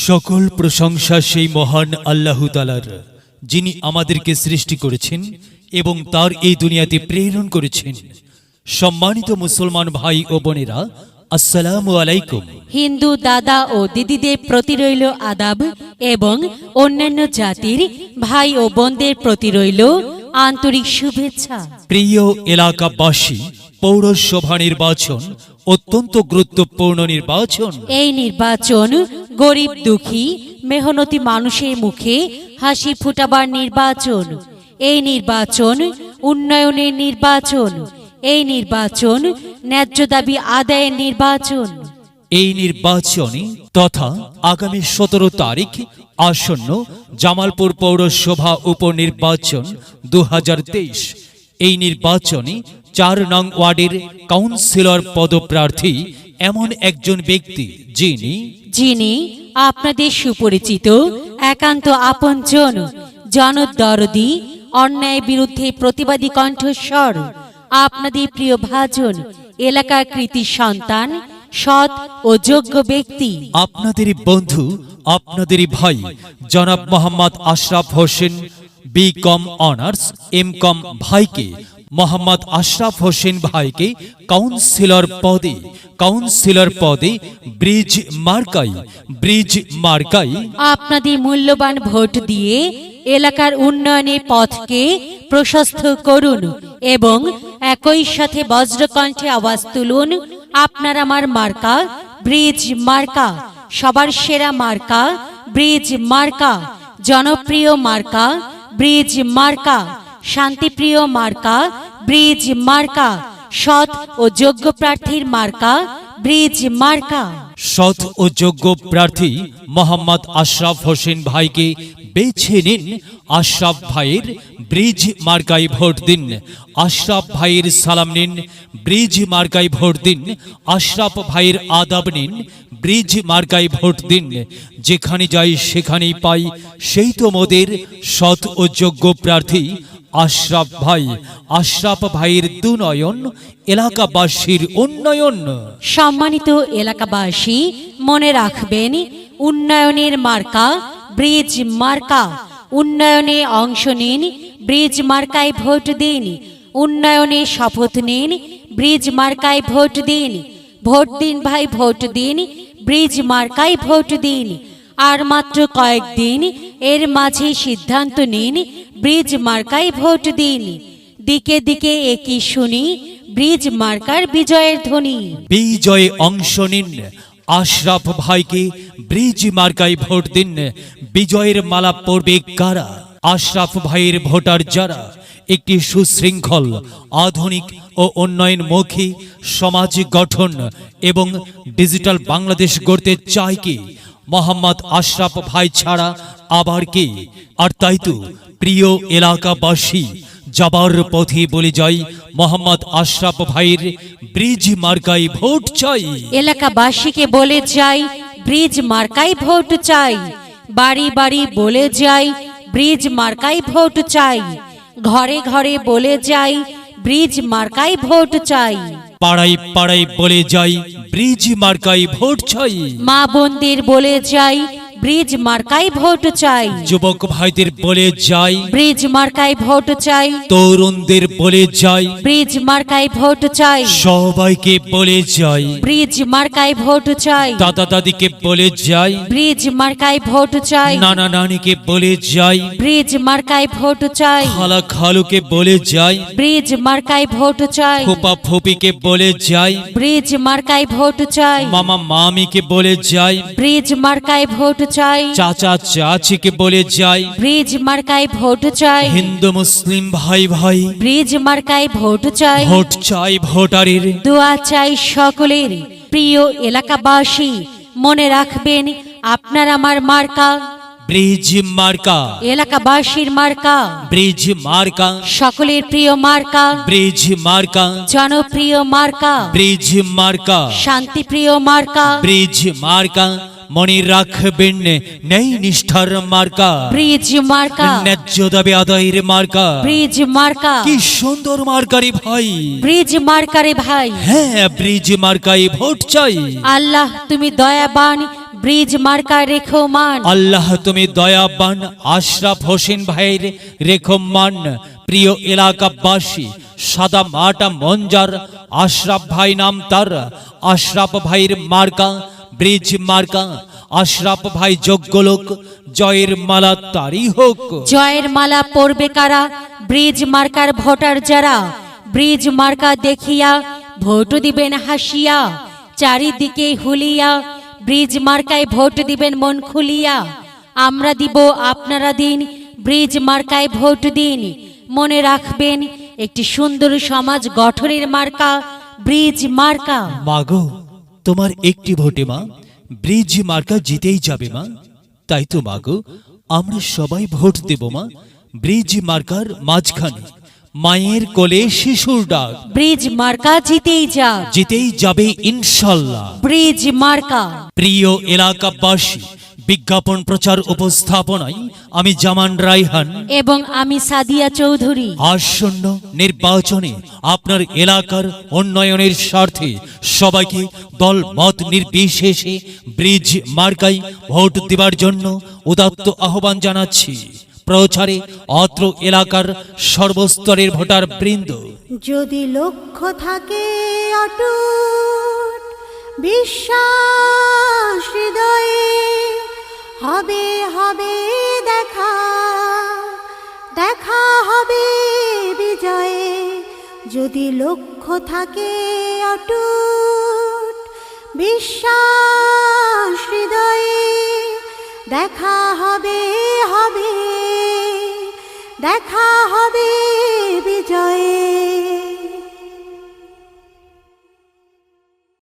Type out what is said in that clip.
সকল প্রশংসা সেই মহান আল্লাহ তাআলার, যিনি আমাদেরকে সৃষ্টি করেছেন এবং তার এই দুনিয়াতে প্রেরণ করেছেন। সম্মানিত মুসলমান ভাই ও বোনেরা, আসসালামু আলাইকুম। হিন্দু দাদা ও দিদিদের প্রতি রইল আদাব এবং অন্যান্য জাতির ভাই ও বোনদের প্রতি রইল আন্তরিক শুভেচ্ছা। প্রিয় এলাকাবাসী, পৌরসভা নির্বাচন অত্যন্ত গুরুত্বপূর্ণ নির্বাচন। এই নির্বাচন গরিব দুঃখী মেহনতি মানুষের মুখে হাসি ফুটাবার নির্বাচন। এই নির্বাচন উন্নয়নের নির্বাচন। এই নির্বাচন ন্যায্য দাবি আদায়ের নির্বাচন। এই নির্বাচনে তথা আগামী 17 তারিখ আসন্ন জামালপুর পৌরসভা উপনির্বাচন 2023। এই নির্বাচনে 4 নং ওয়ার্ডের কাউন্সিলর পদপ্রার্থী এমন একজন ব্যক্তি যিনি আপনাদের সুপরিচিত একান্ত আপনজন, জনদরদি, অন্যায় বিরুদ্ধে প্রতিবাদী কণ্ঠস্বর, আপনাদের প্রিয় ভাজন, এলাকার কৃতি সন্তান, সৎ ও যোগ্য ব্যক্তি, আপনাদেরই বন্ধু, আপনাদেরই ভাই জনাব Mohammad Ashraf Hossain, BCom honours, MCom ভাইকে, মোহাম্মদ আশরাফ হোসেন ভাইকে কাউন্সিলর পদে ব্রিজ মার্কাই আপনাদের মূল্যবান ভোট দিয়ে এলাকার উন্নয়নের পথকে প্রশস্ত করুন এবং একই সাথে বজ্রকণ্ঠে আওয়াজ তুলুন, আপনার আমার মার্কা ব্রিজ মার্কা, সবার সেরা মার্কা ব্রিজ মার্কা, জনপ্রিয় মার্কা ব্রিজ মার্কা, শান্তিপ্রিয় মার্কা ব্রিজ মার্কা, সৎ ও যোগ্য প্রার্থীর মার্কা ব্রিজ মার্কা। সৎ ও যোগ্য প্রার্থী মোহাম্মদ আশরাফ হোসেন ভাইকে বেছে নিন। আশরাফ ভাইয়ের ব্রিজ মার্কায় ভোট দিন। আশরাফ ভাইয়ের সালাম নিন, ব্রিজ মার্কায় ভোট দিন। আশরাফ ভাইয়ের আদাব নিন, ব্রিজ মার্কায় ভোট দিন। যেখানে যাই সেখানেই পাই, সেই তো মোদের সৎ ও যোগ্য প্রার্থী আশরাফ ভাই। আশরাফ ভাইয়ের দুনয়ন, এলাকাবাসীর উন্নয়ন। সম্মানিত এলাকাবাসী, মনে রাখবেন, উন্নয়নের মার্কা ব্রিজ মার্কা। উন্নয়নে অংশ নিন, ব্রিজ মার্কায় ভোট দিন। উন্নয়নে শপথ নিন, ব্রিজ মার্কায় ভোট দিন। ভোট দিন ভাই, ভোট দিন, ব্রিজ মার্কায় ভোট দিন। আর মাত্র কয়েকদিন, এর মাঝে সিদ্ধান্ত নিন, ব্রিজ মার্কায় ভোট দিন। দিকে দিকে একই শুনি, ব্রিজ মার্কার বিজয়ের ধ্বনি। বিজয়ে অংশ নিন, আশরাফ ভাইকে ব্রিজ মার্কায় ভোট দিন। বিজয়ের মালা পড়বে কারা? আশরাফ ভাইয়ের ভোটার যারা একটি সুশৃঙ্খল, আধুনিক ও উন্নয়নমুখী সমাজ গঠন এবং ডিজিটাল বাংলাদেশ গড়তে চায় কে? মোহাম্মদ আশরাফ ভাই ছাড়া আবার কে? আর তাই তো প্রিয় এলাকাবাসী, যাবার পথে বলে যাই, মোহাম্মদ আশরাফ ভাইয়ের ব্রিজ মার্কায় ভোট চাই। এলাকাবাসীকে বলে যাই, ব্রিজ মার্কায় ভোট চাই। বাড়ি বাড়ি বলে যাই, ব্রিজ মার্কায় ভোট চাই। ঘরে ঘরে বলে যাই, ব্রিজ মার্কায় ভোট চাই। পাড়ায় পাড়ায় বলে যাই, ব্রিজ মার্কায় ভোট চাই। মা বোনদের বলে যাই, ব্রিজ মার্কায় ভোট চাই। যুবক ভাইদের বলে যাই, ব্রিজ মার্কায় ভোট চাই। তরুণদের বলে যাই, ব্রিজ মার্কায় ভোট চাই। সবাইকে বলে যাই, ব্রিজ মার্কায় ভোট চাই। দাদা দাদিকে বলে যাই, ব্রিজ মার্কায় ভোট চাই। নানা নানিকে বলে যাই, ব্রিজ মার্কায় ভোট চাই। খালা খালুকে বলে যাই, ব্রিজ মার্কায় ভোট চাই। ফুপা ফুপিকে বলে যাই, ব্রিজ মার্কায় ভোট চাই। মামা মামিকে বলে যাই, ব্রিজ মার্কায় ভোট চাই। চাচা চাচিকে বলে যাই, ব্রিজ মার্কায় ভোট চাই। হিন্দু মুসলিম ভাই ভাই ব্রিজ মার্কায় ভোট চাই। ভোট চাই ভোটারের। দোয়া চাই সকলের। প্রিয় এলাকাবাসী, মনে রাখবেন, আপনার আমার মার্কা ব্রিজ মার্কা। এলাকাবাসীর মার্কা ব্রিজ মার্কা। সকলের প্রিয় মার্কা ব্রিজ মার্কা। জনপ্রিয় মার্কা ব্রিজ মার্কা। শান্তিপ্রিয় মার্কা ব্রিজ মার্কা। মনে রাখবেন, নেই নিষ্ঠার মার্কা, ব্রিজ মার্কা। ন্যায্য দাবি আদায়ের মার্কা। ব্রিজ মার্কা। কি সুন্দর মার্কারে ভাই। ব্রিজ মার্কারে ভাই। হ্যাঁ, ব্রিজ মার্কায় ভোট চাই। আল্লাহ তুমি দয়াবান, ব্রিজ মার্কা রেখো মান। আল্লাহ তুমি দয়াবান আশরাফ হোসেন ভাইয়ের রেখো মান। প্রিয় এলাকাবাসী, সাদা মাটা মঞ্জার আশরাফ ভাই নাম তার। আশরাফ ভাইয়ের মার্কা ব্রিজ মার্কা। আশরাফ ভাই যোগ্য লোক, জয়ের মালা তারই হোক। জয়ের মালা পরবে কারা? ব্রিজ মার্কার ভোটার যারা। ব্রিজ মার্কা দেখিয়া ভোট দিবেন হাসিয়া, চারিদিকে হুলিয়া ব্রিজ মার্কায় ভোট দিবেন মন খুলিয়া। আমরা দিব আপনারা দিন, ব্রিজ মার্কায় ভোট দিন। মনে রাখবেন একটি সুন্দর সমাজ গঠনের মার্কা ব্রিজ মার্কা। মাগো, তোমার একটি ভোটে মা ব্রিজ মার্কা জিতেই যাবে মা। তাই তো মাগো, আমরা সবাই ভোট দেব মা ব্রিজ মার্কার মাঝখানে। মায়ের কোলে শিশুর ডাক, ব্রিজ মার্কা জিতেই যা, জিতেই যাবে ইনশাল্লাহ। ব্রিজ মার্কা। প্রিয় এলাকাবাসী, বিজ্ঞাপন প্রচার উপস্থাপনায় আমি জামান রায়হান এবং আমি সাদিয়া চৌধুরী। আসন্ন নির্বাচনে আপনার এলাকার উন্নয়নের স্বার্থে সবাইকে দল মত নির্বিশেষে ব্রিজ মার্কায় ভোট দেবার জন্য উদাত্ত আহ্বান জানাচ্ছি। প্রচারে অত্র এলাকার সর্বস্তরের ভোটার বৃন্দ। যদি লক্ষ্য থাকে অটুট বিশ্বাস হৃদয়ে, হবে হবে দেখা, দেখা হবে বিজয়ে। যদি লক্ষ্য থাকে অটুট বিশ্বাস হৃদয়ে, দেখা হবে হবে, দেখা হবে বিজয়ে।